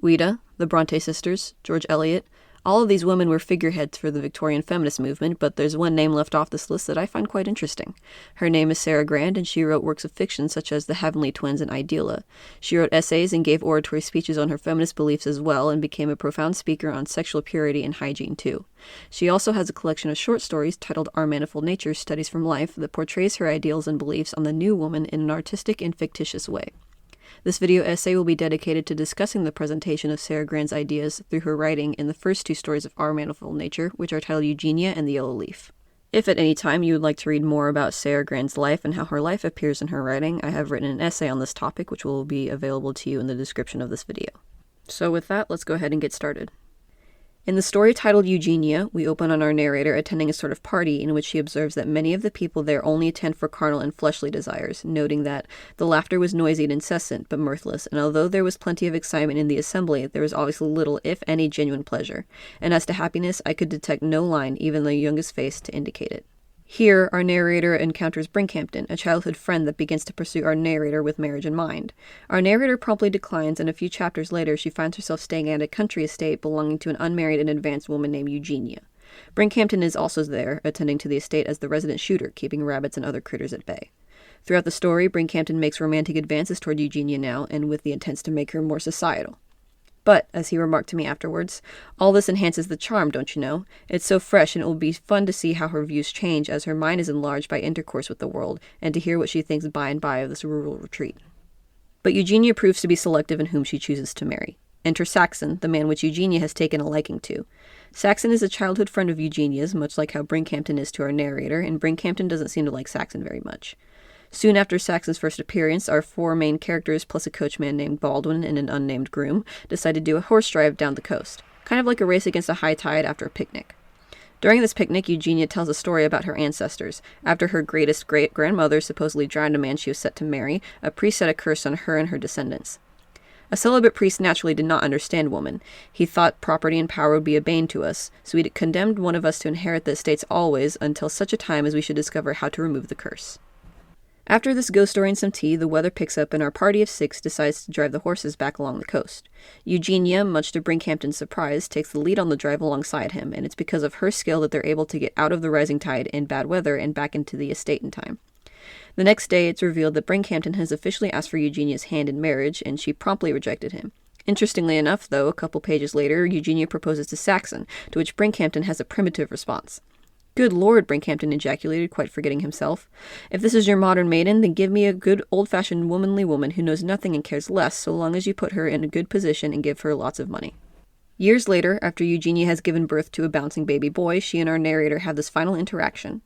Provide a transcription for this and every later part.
Ouida, the Bronte sisters, George Eliot. All of these women were figureheads for the Victorian feminist movement, but there's one name left off this list that I find quite interesting. Her name is Sarah Grand, and she wrote works of fiction such as The Heavenly Twins and Ideala. She wrote essays and gave oratory speeches on her feminist beliefs as well, and became a profound speaker on sexual purity and hygiene too. She also has a collection of short stories titled Our Manifold Nature, Studies from Life, that portrays her ideals and beliefs on the new woman in an artistic and fictitious way. This video essay will be dedicated to discussing the presentation of Sarah Grand's ideas through her writing in the first two stories of Our Manifold Nature, which are titled Eugenia and the Yellow Leaf. If at any time you would like to read more about Sarah Grand's life and how her life appears in her writing, I have written an essay on this topic which will be available to you in the description of this video. So with that, let's go ahead and get started. In the story titled Eugenia, we open on our narrator attending a sort of party in which she observes that many of the people there only attend for carnal and fleshly desires, noting that the laughter was noisy and incessant, but mirthless, and although there was plenty of excitement in the assembly, there was obviously little, if any, genuine pleasure, and as to happiness, I could detect no line, even the youngest face, to indicate it. Here, our narrator encounters Brinkhampton, a childhood friend that begins to pursue our narrator with marriage in mind. Our narrator promptly declines, and a few chapters later, she finds herself staying at a country estate belonging to an unmarried and advanced woman named Eugenia. Brinkhampton is also there, attending to the estate as the resident shooter, keeping rabbits and other critters at bay. Throughout the story, Brinkhampton makes romantic advances toward Eugenia now, and with the intent to make her more societal. But, as he remarked to me afterwards, all this enhances the charm, don't you know? It's so fresh, and it will be fun to see how her views change as her mind is enlarged by intercourse with the world, and to hear what she thinks by and by of this rural retreat. But Eugenia proves to be selective in whom she chooses to marry. Enter Saxon, the man which Eugenia has taken a liking to. Saxon is a childhood friend of Eugenia's, much like how Brinkhampton is to our narrator, and Brinkhampton doesn't seem to like Saxon very much. Soon after Saxon's first appearance, our four main characters plus a coachman named Baldwin and an unnamed groom decide to do a horse drive down the coast, kind of like a race against a high tide after a picnic. During this picnic, Eugenia tells a story about her ancestors. After her greatest great-grandmother supposedly drowned a man she was set to marry, a priest set a curse on her and her descendants. A celibate priest naturally did not understand woman. He thought property and power would be a bane to us, so he condemned one of us to inherit the estates always until such a time as we should discover how to remove the curse. After this ghost story and some tea, the weather picks up and our party of 6 decides to drive the horses back along the coast. Eugenia, much to Brinkhampton's surprise, takes the lead on the drive alongside him, and it's because of her skill that they're able to get out of the rising tide in bad weather and back into the estate in time. The next day, it's revealed that Brinkhampton has officially asked for Eugenia's hand in marriage, and she promptly rejected him. Interestingly enough, though, a couple pages later, Eugenia proposes to Saxon, to which Brinkhampton has a primitive response. "Good Lord," Brinkhampton ejaculated, quite forgetting himself. "If this is your modern maiden, then give me a good old-fashioned womanly woman who knows nothing and cares less, so long as you put her in a good position and give her lots of money." Years later, after Eugenia has given birth to a bouncing baby boy, she and our narrator have this final interaction.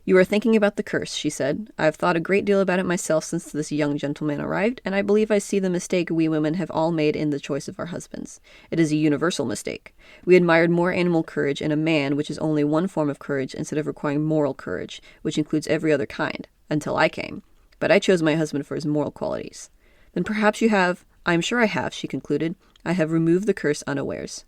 "You are thinking about the curse," she said. "I have thought a great deal about it myself since this young gentleman arrived, and I believe I see the mistake we women have all made in the choice of our husbands. It is a universal mistake. We admired more animal courage in a man, which is only one form of courage, instead of requiring moral courage, which includes every other kind, until I came. But I chose my husband for his moral qualities." "Then perhaps you have—" "I am sure I have," she concluded. "I have removed the curse unawares."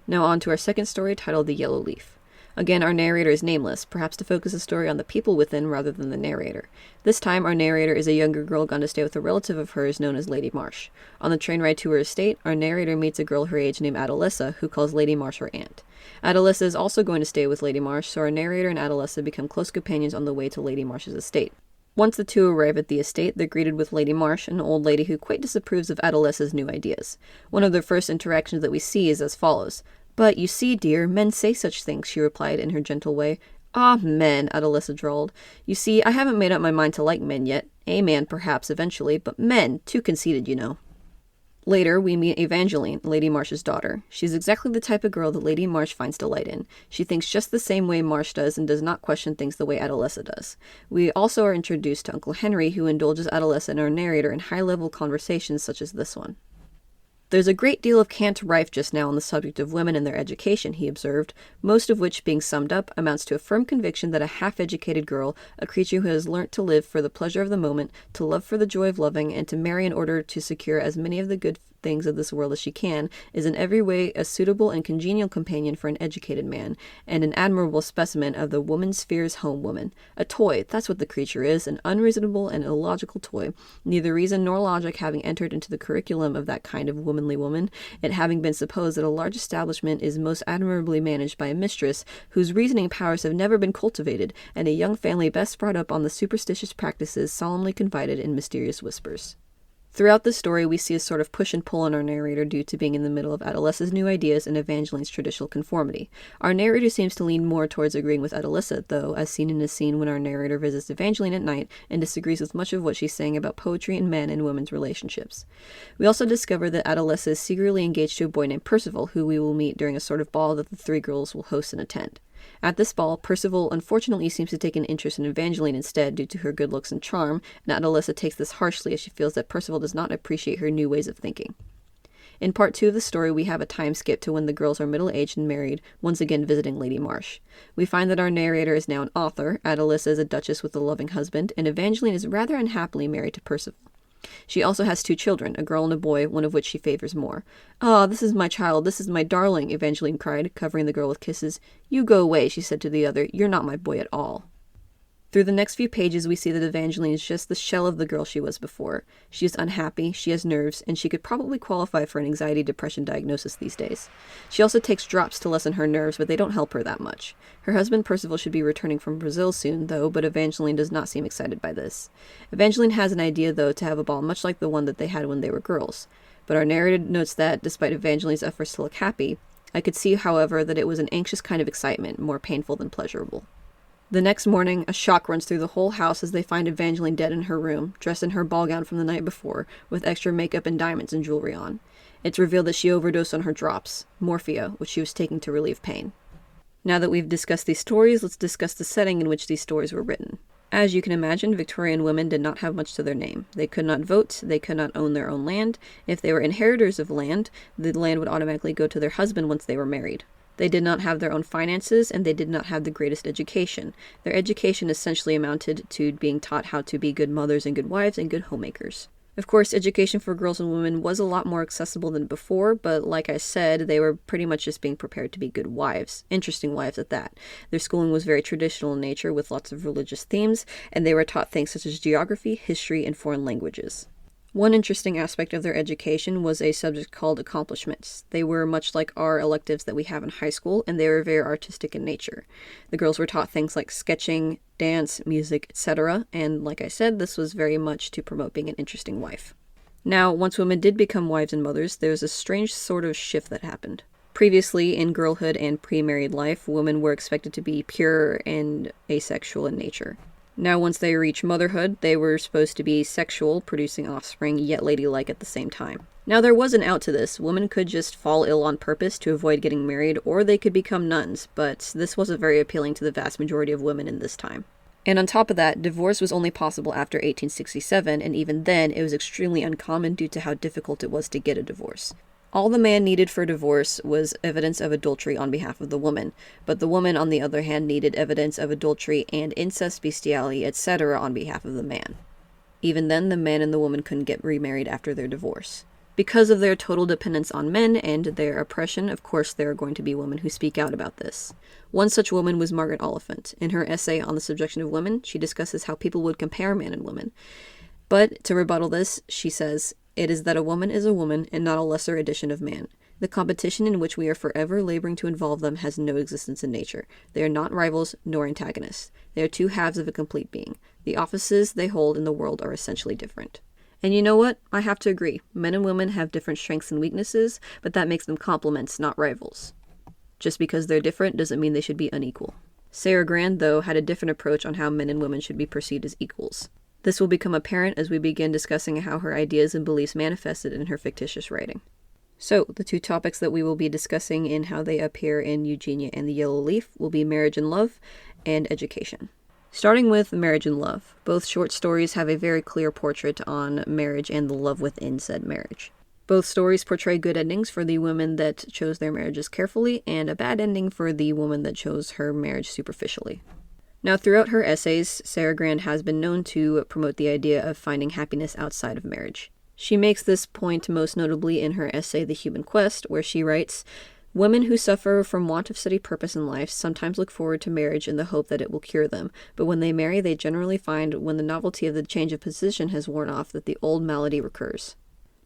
Now on to our second story, titled The Yellow Leaf. Again, our narrator is nameless, perhaps to focus the story on the people within rather than the narrator. This time, our narrator is a younger girl gone to stay with a relative of hers known as Lady Marsh. On the train ride to her estate, our narrator meets a girl her age named Adalessa, who calls Lady Marsh her aunt. Adalessa is also going to stay with Lady Marsh, so our narrator and Adalessa become close companions on the way to Lady Marsh's estate. Once the two arrive at the estate, they're greeted with Lady Marsh, an old lady who quite disapproves of Adalessa's new ideas. One of their first interactions that we see is as follows. "But, you see, dear, men say such things," she replied in her gentle way. "Ah, men," Adalessa drawled. "You see, I haven't made up my mind to like men yet. A man, perhaps, eventually, but men, too conceited, you know." Later, we meet Evangeline, Lady Marsh's daughter. She's exactly the type of girl that Lady Marsh finds delight in. She thinks just the same way Marsh does and does not question things the way Adalessa does. We also are introduced to Uncle Henry, who indulges Adalessa and our narrator in high-level conversations such as this one. "There's a great deal of cant rife just now on the subject of women and their education," he observed, most of which, being summed up, amounts to a firm conviction that a half-educated girl, a creature who has learnt to live for the pleasure of the moment, to love for the joy of loving, and to marry in order to secure as many of the good things of this world as she can, is in every way a suitable and congenial companion for an educated man, and an admirable specimen of the woman sphere's home woman. A toy, that's what the creature is, an unreasonable and illogical toy, neither reason nor logic having entered into the curriculum of that kind of womanly woman, it having been supposed that a large establishment is most admirably managed by a mistress whose reasoning powers have never been cultivated, and a young family best brought up on the superstitious practices solemnly confided in mysterious whispers. Throughout the story, we see a sort of push and pull on our narrator due to being in the middle of Adolessa's new ideas and Evangeline's traditional conformity. Our narrator seems to lean more towards agreeing with Adolessa, though, as seen in a scene when our narrator visits Evangeline at night and disagrees with much of what she's saying about poetry and men and women's relationships. We also discover that Adolessa is secretly engaged to a boy named Percival, who we will meet during a sort of ball that the three girls will host and attend. At this ball, Percival unfortunately seems to take an interest in Evangeline instead due to her good looks and charm, and Adolessa takes this harshly as she feels that Percival does not appreciate her new ways of thinking. In part 2 of the story, we have a time skip to when the girls are middle-aged and married, once again visiting Lady Marsh. We find that our narrator is now an author, Adolessa is a duchess with a loving husband, and Evangeline is rather unhappily married to Percival. She also has 2 children, a girl and a boy, one of which she favors more. "Ah, this is my child, this is my darling," Evangeline cried, covering the girl with kisses. "You go away," she said to the other, "you're not my boy at all." Through the next few pages, we see that Evangeline is just the shell of the girl she was before. She is unhappy, she has nerves, and she could probably qualify for an anxiety-depression diagnosis these days. She also takes drops to lessen her nerves, but they don't help her that much. Her husband Percival should be returning from Brazil soon, though, but Evangeline does not seem excited by this. Evangeline has an idea, though, to have a ball much like the one that they had when they were girls. But our narrator notes that, despite Evangeline's efforts to look happy, I could see, however, that it was an anxious kind of excitement, more painful than pleasurable. The next morning, a shock runs through the whole house as they find Evangeline dead in her room, dressed in her ball gown from the night before, with extra makeup and diamonds and jewelry on. It's revealed that she overdosed on her drops, morphia, which she was taking to relieve pain. Now that we've discussed these stories, let's discuss the setting in which these stories were written. As you can imagine, Victorian women did not have much to their name. They could not vote, they could not own their own land. If they were inheritors of land, the land would automatically go to their husband once they were married. They did not have their own finances, and they did not have the greatest education. Their education essentially amounted to being taught how to be good mothers and good wives and good homemakers. Of course, education for girls and women was a lot more accessible than before, but like I said, they were pretty much just being prepared to be good wives. Interesting wives at that. Their schooling was very traditional in nature with lots of religious themes, and they were taught things such as geography, history, and foreign languages. One interesting aspect of their education was a subject called accomplishments. They were much like our electives that we have in high school, and they were very artistic in nature. The girls were taught things like sketching, dance, music, etc., and like I said, this was very much to promote being an interesting wife. Now, once women did become wives and mothers, there was a strange sort of shift that happened. Previously, in girlhood and pre-married life, women were expected to be pure and asexual in nature. Now, once they reach motherhood, they were supposed to be sexual, producing offspring, yet ladylike at the same time. Now, there was an out to this. Women could just fall ill on purpose to avoid getting married, or they could become nuns, but this wasn't very appealing to the vast majority of women in this time. And on top of that, divorce was only possible after 1867, and even then, it was extremely uncommon due to how difficult it was to get a divorce. All the man needed for divorce was evidence of adultery on behalf of the woman, but the woman, on the other hand, needed evidence of adultery and incest, bestiality, etc. on behalf of the man. Even then, the man and the woman couldn't get remarried after their divorce. Because of their total dependence on men and their oppression, of course, there are going to be women who speak out about this. One such woman was Margaret Oliphant. In her essay on the subjection of women, she discusses how people would compare men and women. But to rebuttal this, she says, "It is that a woman is a woman and not a lesser edition of man. The competition in which we are forever laboring to involve them has no existence in nature. They are not rivals nor antagonists. They are 2 halves of a complete being. The offices they hold in the world are essentially different." And you know what? I have to agree. Men and women have different strengths and weaknesses, but that makes them complements, not rivals. Just because they're different doesn't mean they should be unequal. Sarah Grand, though, had a different approach on how men and women should be perceived as equals. This will become apparent as we begin discussing how her ideas and beliefs manifested in her fictitious writing. So, the 2 topics that we will be discussing and how they appear in Eugenia and the Yellow Leaf will be marriage and love, and education. Starting with marriage and love. Both short stories have a very clear portrait on marriage and the love within said marriage. Both stories portray good endings for the women that chose their marriages carefully, and a bad ending for the woman that chose her marriage superficially. Now, throughout her essays, Sarah Grand has been known to promote the idea of finding happiness outside of marriage. She makes this point most notably in her essay The Human Quest, where she writes, "Women who suffer from want of steady purpose in life sometimes look forward to marriage in the hope that it will cure them, but when they marry, they generally find when the novelty of the change of position has worn off that the old malady recurs."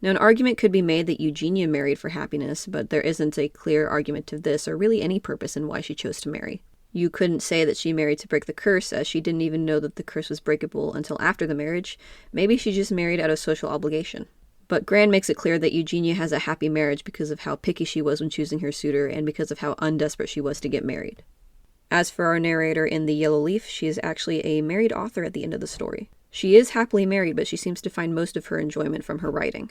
Now, an argument could be made that Eugenia married for happiness, but there isn't a clear argument to this or really any purpose in why she chose to marry. You couldn't say that she married to break the curse, as she didn't even know that the curse was breakable until after the marriage. Maybe she just married out of social obligation. But Grand makes it clear that Eugenia has a happy marriage because of how picky she was when choosing her suitor and because of how undesperate she was to get married. As for our narrator in The Yellow Leaf, she is actually a married author at the end of the story. She is happily married, but she seems to find most of her enjoyment from her writing.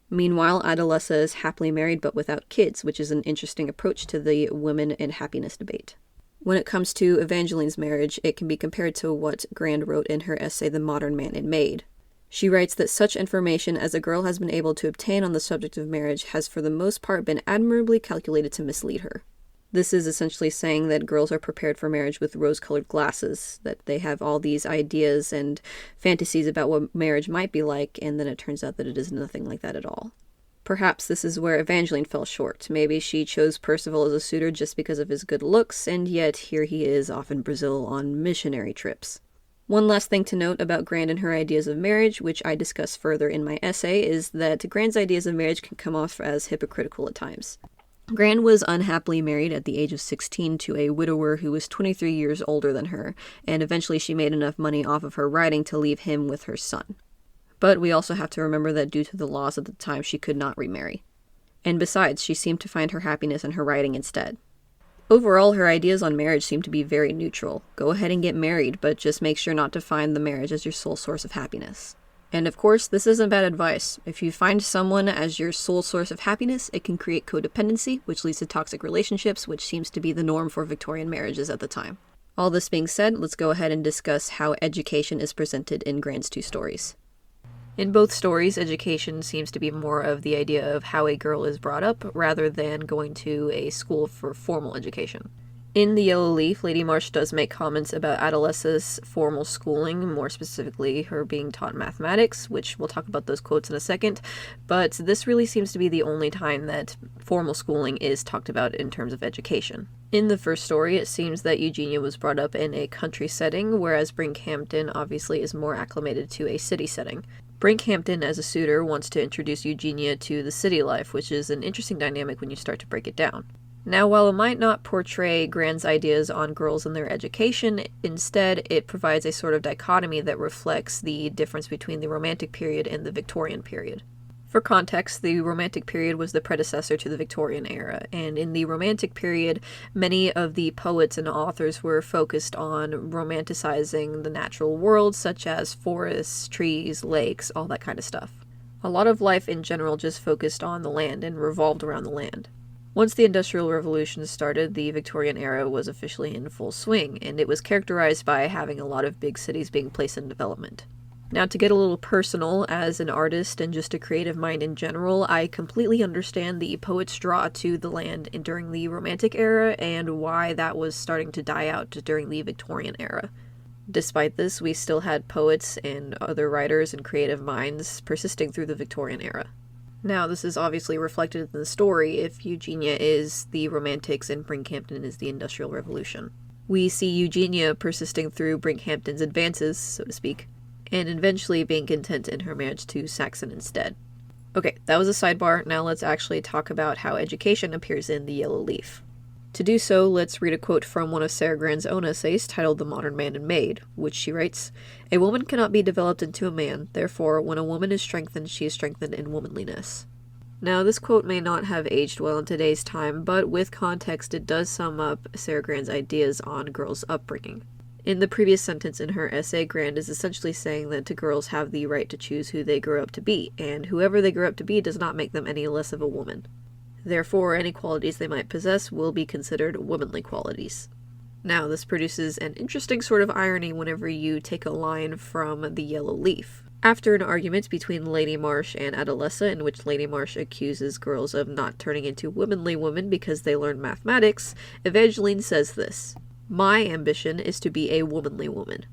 Meanwhile, Adolessa is happily married but without kids, which is an interesting approach to the women and happiness debate. When it comes to Evangeline's marriage, it can be compared to what Grand wrote in her essay The Modern Man and Maid. She writes that such information as a girl has been able to obtain on the subject of marriage has for the most part been admirably calculated to mislead her. This is essentially saying that girls are prepared for marriage with rose-colored glasses, that they have all these ideas and fantasies about what marriage might be like, and then it turns out that it is nothing like that at all. Perhaps this is where Evangeline fell short. Maybe she chose Percival as a suitor just because of his good looks, and yet here he is off in Brazil on missionary trips. One last thing to note about Grand and her ideas of marriage, which I discuss further in my essay, is that Grand's ideas of marriage can come off as hypocritical at times. Grand was unhappily married at the age of 16 to a widower who was 23 years older than her, and eventually she made enough money off of her writing to leave him with her son. But we also have to remember that due to the laws at the time, she could not remarry. And besides, she seemed to find her happiness in her writing instead. Overall, her ideas on marriage seem to be very neutral. Go ahead and get married, but just make sure not to find the marriage as your sole source of happiness. And of course, this isn't bad advice. If you find someone as your sole source of happiness, it can create codependency, which leads to toxic relationships, which seems to be the norm for Victorian marriages at the time. All this being said, let's go ahead and discuss how education is presented in Grand's two stories. In both stories, education seems to be more of the idea of how a girl is brought up, rather than going to a school for formal education. In The Yellow Leaf, Lady Marsh does make comments about Adolessa's formal schooling, more specifically her being taught mathematics, which we'll talk about those quotes in a second, but this really seems to be the only time that formal schooling is talked about in terms of education. In the first story, it seems that Eugenia was brought up in a country setting, whereas Brinkhampton obviously is more acclimated to a city setting. Brinkhampton, as a suitor, wants to introduce Eugenia to the city life, which is an interesting dynamic when you start to break it down. Now, while it might not portray Grand's ideas on girls and their education, instead it provides a sort of dichotomy that reflects the difference between the Romantic period and the Victorian period. For context, the Romantic period was the predecessor to the Victorian era, and in the Romantic period, many of the poets and authors were focused on romanticizing the natural world, such as forests, trees, lakes, all that kind of stuff. A lot of life in general just focused on the land and revolved around the land. Once the Industrial Revolution started, the Victorian era was officially in full swing, and it was characterized by having a lot of big cities being placed in development. Now, to get a little personal, as an artist and just a creative mind in general, I completely understand the poets' draw to the land during the Romantic era and why that was starting to die out during the Victorian era. Despite this, we still had poets and other writers and creative minds persisting through the Victorian era. Now, this is obviously reflected in the story if Eugenia is the Romantics and Brinkhampton is the Industrial Revolution. We see Eugenia persisting through Brinkhampton's advances, so to speak, and eventually being content in her marriage to Saxon instead. Okay, that was a sidebar. Now let's actually talk about how education appears in The Yellow Leaf. To do so, let's read a quote from one of Sarah Grand's own essays titled The Modern Man and Maid, which she writes, "A woman cannot be developed into a man, therefore when a woman is strengthened, she is strengthened in womanliness." Now, this quote may not have aged well in today's time, but with context it does sum up Sarah Grand's ideas on girls' upbringing. In the previous sentence in her essay, Grand is essentially saying that girls have the right to choose who they grow up to be, and whoever they grow up to be does not make them any less of a woman. Therefore, any qualities they might possess will be considered womanly qualities. Now, this produces an interesting sort of irony whenever you take a line from The Yellow Leaf. After an argument between Lady Marsh and Adolessa, in which Lady Marsh accuses girls of not turning into womanly women because they learn mathematics, Evangeline says this: "My ambition is to be a womanly woman."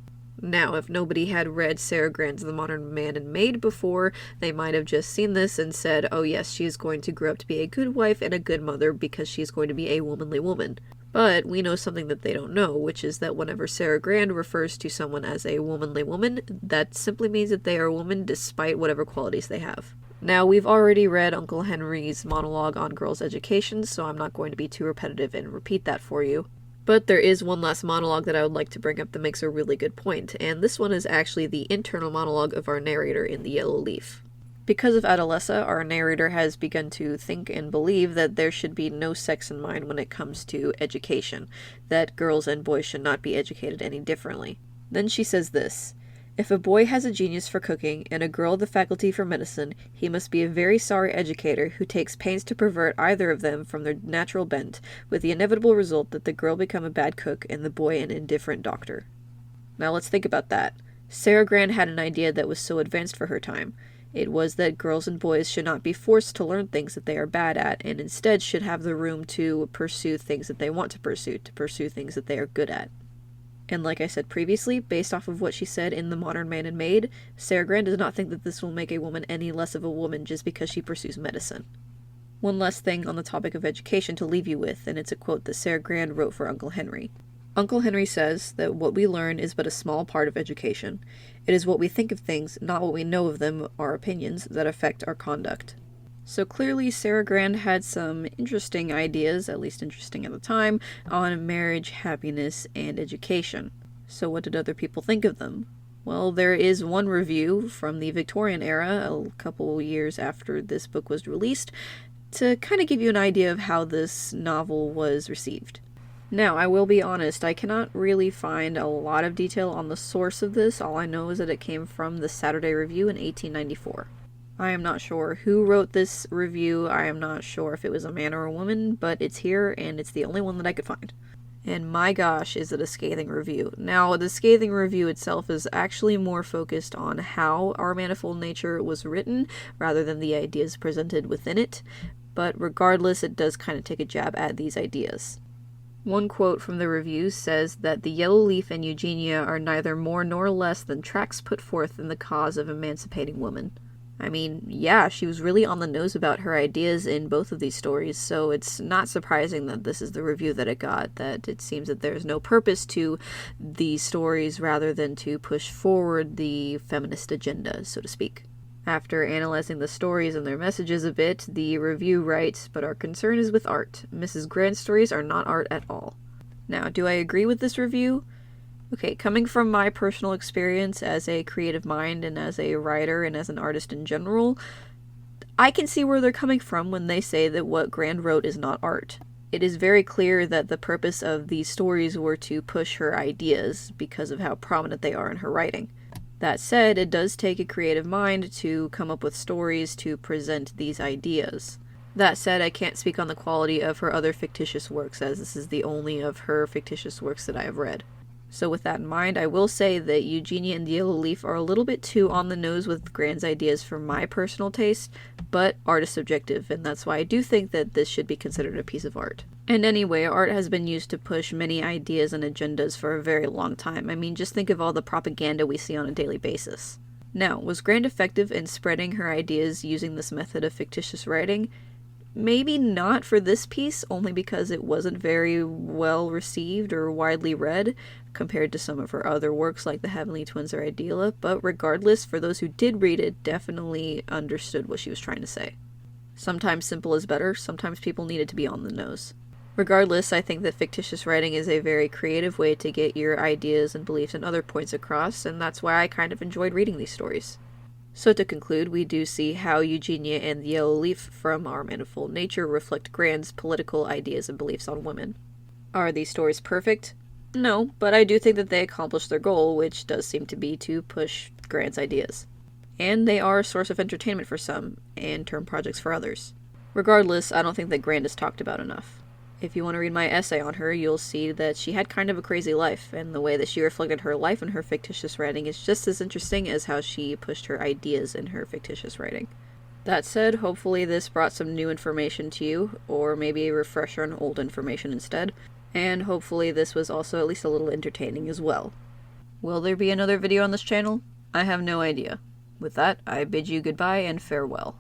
Now, if nobody had read Sarah Grand's The Modern Man and Maid before, they might have just seen this and said, oh yes, she's going to grow up to be a good wife and a good mother because she's going to be a womanly woman. But we know something that they don't know, which is that whenever Sarah Grand refers to someone as a womanly woman, that simply means that they are a woman despite whatever qualities they have. Now, we've already read Uncle Henry's monologue on girls' education, so I'm not going to be too repetitive and repeat that for you. But there is one last monologue that I would like to bring up that makes a really good point, and this one is actually the internal monologue of our narrator in The Yellow Leaf. Because of Adolessa, our narrator has begun to think and believe that there should be no sex in mind when it comes to education, that girls and boys should not be educated any differently. Then she says this: if a boy has a genius for cooking and a girl the faculty for medicine, he must be a very sorry educator who takes pains to pervert either of them from their natural bent, with the inevitable result that the girl become a bad cook and the boy an indifferent doctor. Now let's think about that. Sarah Grand had an idea that was so advanced for her time. It was that girls and boys should not be forced to learn things that they are bad at, and instead should have the room to pursue things that they want to pursue things that they are good at. And like I said previously, based off of what she said in The Modern Man and Maid, Sarah Grand does not think that this will make a woman any less of a woman just because she pursues medicine. One last thing on the topic of education to leave you with, and it's a quote that Sarah Grand wrote for Uncle Henry. Uncle Henry says that what we learn is but a small part of education. It is what we think of things, not what we know of them, our opinions, that affect our conduct. So clearly Sarah Grand had some interesting ideas, at least interesting at the time, on marriage, happiness, and education. So what did other people think of them? Well, there is one review from the Victorian era, a couple years after this book was released, to kind of give you an idea of how this novel was received. Now, I will be honest, I cannot really find a lot of detail on the source of this. All I know is that it came from the Saturday Review in 1894. I am not sure who wrote this review. I am not sure if it was a man or a woman, but it's here and it's the only one that I could find. And my gosh, is it a scathing review. Now, the scathing review itself is actually more focused on how Our Manifold Nature was written rather than the ideas presented within it, but regardless, it does kind of take a jab at these ideas. One quote from the review says that The Yellow Leaf and Eugenia are neither more nor less than tracts put forth in the cause of emancipating women. I mean, yeah, she was really on the nose about her ideas in both of these stories, so it's not surprising that this is the review that it got, that it seems that there's no purpose to these stories rather than to push forward the feminist agenda, so to speak. After analyzing the stories and their messages a bit, the review writes, "But our concern is with art. Mrs. Grand's stories are not art at all." Now, do I agree with this review? Okay, coming from my personal experience as a creative mind and as a writer and as an artist in general, I can see where they're coming from when they say that what Grand wrote is not art. It is very clear that the purpose of these stories were to push her ideas because of how prominent they are in her writing. That said, it does take a creative mind to come up with stories to present these ideas. That said, I can't speak on the quality of her other fictitious works, as this is the only of her fictitious works that I have read. So with that in mind, I will say that Eugenia and the Yellow Leaf are a little bit too on the nose with Grand's ideas for my personal taste, but art is subjective, and that's why I do think that this should be considered a piece of art. And anyway, art has been used to push many ideas and agendas for a very long time. I mean, just think of all the propaganda we see on a daily basis. Now, was Grand effective in spreading her ideas using this method of fictitious writing? Maybe not for this piece, only because it wasn't very well received or widely read compared to some of her other works like The Heavenly Twins or Ideala, but regardless, for those who did read it, definitely understood what she was trying to say. Sometimes simple is better, sometimes people needed to be on the nose. Regardless, I think that fictitious writing is a very creative way to get your ideas and beliefs and other points across, and that's why I kind of enjoyed reading these stories. So to conclude, we do see how Eugenia and the Yellow Leaf from Our Manifold Nature reflect Grand's political ideas and beliefs on women. Are these stories perfect? No, but I do think that they accomplish their goal, which does seem to be to push Grand's ideas. And they are a source of entertainment for some, and term projects for others. Regardless, I don't think that Grand is talked about enough. If you want to read my essay on her, you'll see that she had kind of a crazy life, and the way that she reflected her life in her fictitious writing is just as interesting as how she pushed her ideas in her fictitious writing. That said, hopefully this brought some new information to you, or maybe a refresher on old information instead, and hopefully this was also at least a little entertaining as well. Will there be another video on this channel? I have no idea. With that, I bid you goodbye and farewell.